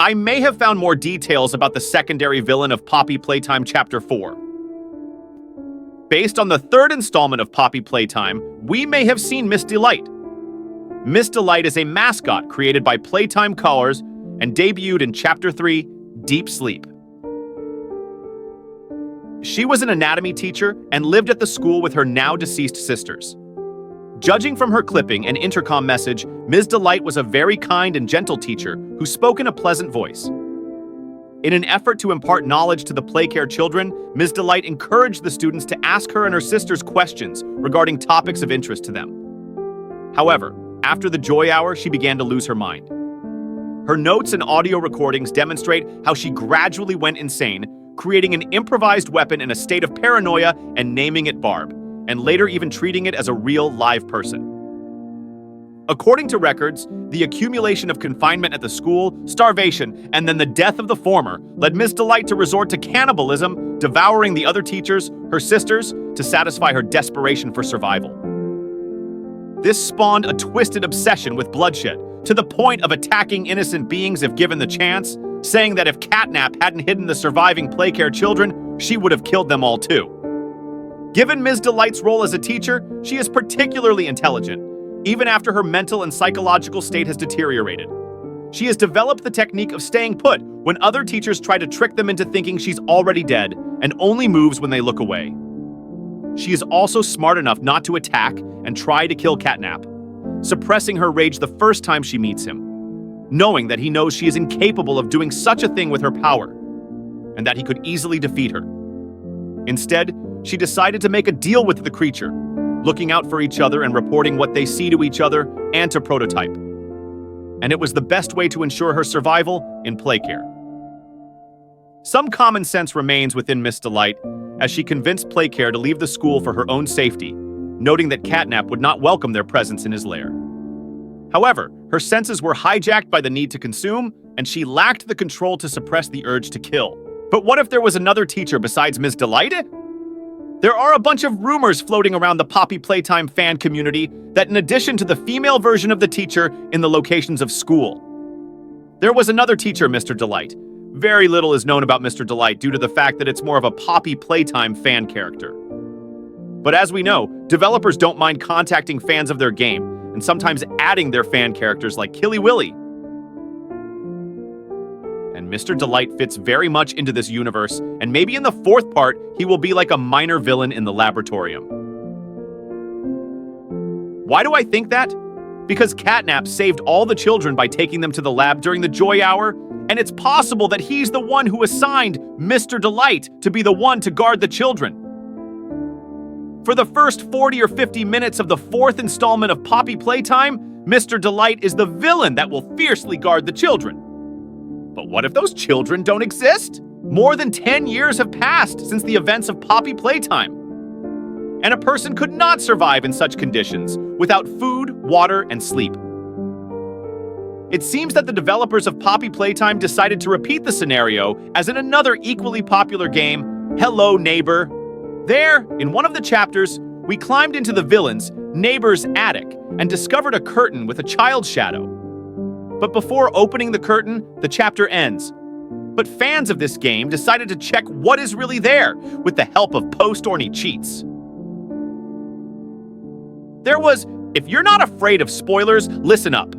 I may have found more details about the secondary villain of Poppy Playtime Chapter 4. Based on the third installment of Poppy Playtime, we may have seen Miss Delight. Miss Delight is a mascot created by Playtime Colors and debuted in Chapter 3, Deep Sleep. She was an anatomy teacher and lived at the school with her now-deceased sisters. Judging from her clipping and intercom message, Ms. Delight was a very kind and gentle teacher who spoke in a pleasant voice. In an effort to impart knowledge to the Playcare children, Ms. Delight encouraged the students to ask her and her sisters questions regarding topics of interest to them. However, after the joy hour, she began to lose her mind. Her notes and audio recordings demonstrate how she gradually went insane, creating an improvised weapon in a state of paranoia and naming it Barb, and later even treating it as a real live person. According to records, the accumulation of confinement at the school, starvation, and then the death of the former led Miss Delight to resort to cannibalism, devouring the other teachers, her sisters, to satisfy her desperation for survival. This spawned a twisted obsession with bloodshed, to the point of attacking innocent beings if given the chance, saying that if Catnap hadn't hidden the surviving Playcare children, she would have killed them all too. Given Ms. Delight's role as a teacher, she is particularly intelligent, even after her mental and psychological state has deteriorated. She has developed the technique of staying put when other teachers try to trick them into thinking she's already dead and only moves when they look away. She is also smart enough not to attack and try to kill Catnap, suppressing her rage the first time she meets him, knowing that he knows she is incapable of doing such a thing with her power, and that he could easily defeat her. Instead, she decided to make a deal with the creature, looking out for each other and reporting what they see to each other and to Prototype. And it was the best way to ensure her survival in Playcare. Some common sense remains within Miss Delight as she convinced Playcare to leave the school for her own safety, noting that Catnap would not welcome their presence in his lair. However, her senses were hijacked by the need to consume, and she lacked the control to suppress the urge to kill. But what if there was another teacher besides Ms. Delight? There are a bunch of rumors floating around the Poppy Playtime fan community that in addition to the female version of the teacher in the locations of school, there was another teacher, Mr. Delight. Very little is known about Mr. Delight due to the fact that it's more of a Poppy Playtime fan character. But as we know, developers don't mind contacting fans of their game and sometimes adding their fan characters like Killy Willy. And Mr. Delight fits very much into this universe, and maybe in the fourth part, he will be like a minor villain in the laboratorium. Why do I think that? Because Catnap saved all the children by taking them to the lab during the joy hour, and it's possible that he's the one who assigned Mr. Delight to be the one to guard the children. For the first 40 or 50 minutes of the fourth installment of Poppy Playtime, Mr. Delight is the villain that will fiercely guard the children. But what if those children don't exist? More than 10 years have passed since the events of Poppy Playtime. And a person could not survive in such conditions without food, water, and sleep. It seems that the developers of Poppy Playtime decided to repeat the scenario as in another equally popular game, Hello Neighbor. There, in one of the chapters, we climbed into the villain's, Neighbor's attic and discovered a curtain with a child's shadow. But before opening the curtain, the chapter ends. But fans of this game decided to check what is really there with the help of post-orny cheats. If you're not afraid of spoilers, listen up.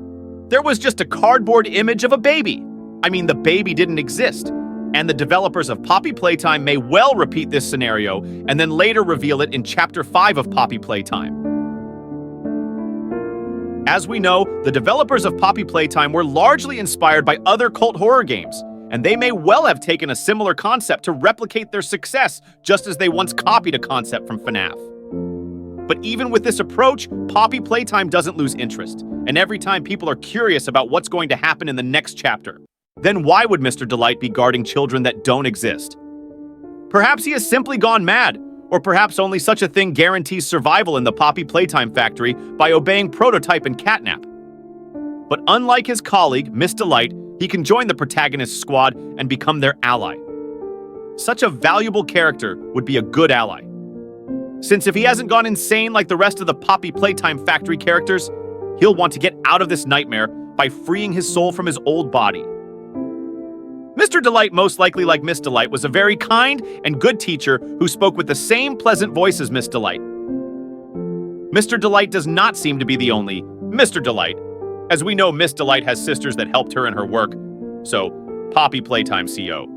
There was just a cardboard image of a baby. I mean, the baby didn't exist. And the developers of Poppy Playtime may well repeat this scenario and then later reveal it in Chapter 5 of Poppy Playtime. As we know, the developers of Poppy Playtime were largely inspired by other cult horror games, and they may well have taken a similar concept to replicate their success, just as they once copied a concept from FNAF. But even with this approach, Poppy Playtime doesn't lose interest, and every time people are curious about what's going to happen in the next chapter. Then why would Mr. Delight be guarding children that don't exist? Perhaps he has simply gone mad, or perhaps only such a thing guarantees survival in the Poppy Playtime factory by obeying Prototype and Catnap. But unlike his colleague, Miss Delight, he can join the protagonist's squad and become their ally. Such a valuable character would be a good ally. Since if he hasn't gone insane like the rest of the Poppy Playtime factory characters, he'll want to get out of this nightmare by freeing his soul from his old body. Mr. Delight, most likely like Miss Delight, was a very kind and good teacher who spoke with the same pleasant voice as Miss Delight. Mr. Delight does not seem to be the only Mr. Delight, as we know Miss Delight has sisters that helped her in her work, so Poppy Playtime CO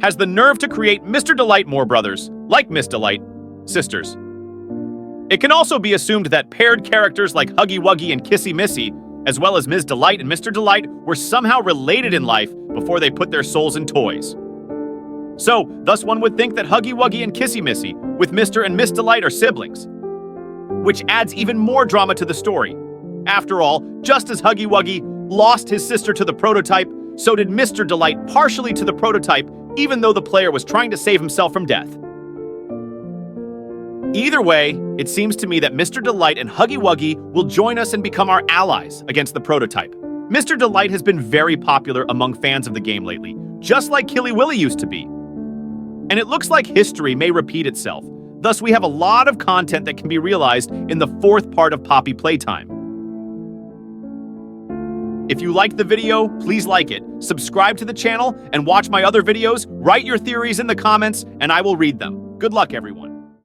has the nerve to create Mr. Delight more brothers, like Miss Delight, sisters. It can also be assumed that paired characters like Huggy Wuggy and Kissy Missy, as well as Ms. Delight and Mr. Delight, were somehow related in life before they put their souls in toys. So, thus one would think that Huggy Wuggy and Kissy Missy, with Mr. and Miss Delight, are siblings, which adds even more drama to the story. After all, just as Huggy Wuggy lost his sister to the prototype, so did Mr. Delight partially to the prototype, even though the player was trying to save himself from death. Either way, it seems to me that Mr. Delight and Huggy Wuggy will join us and become our allies against the prototype. Mr. Delight has been very popular among fans of the game lately, just like Killy Willy used to be. And it looks like history may repeat itself. Thus, we have a lot of content that can be realized in the fourth part of Poppy Playtime. If you liked the video, please like it, subscribe to the channel, and watch my other videos. Write your theories in the comments, and I will read them. Good luck, everyone.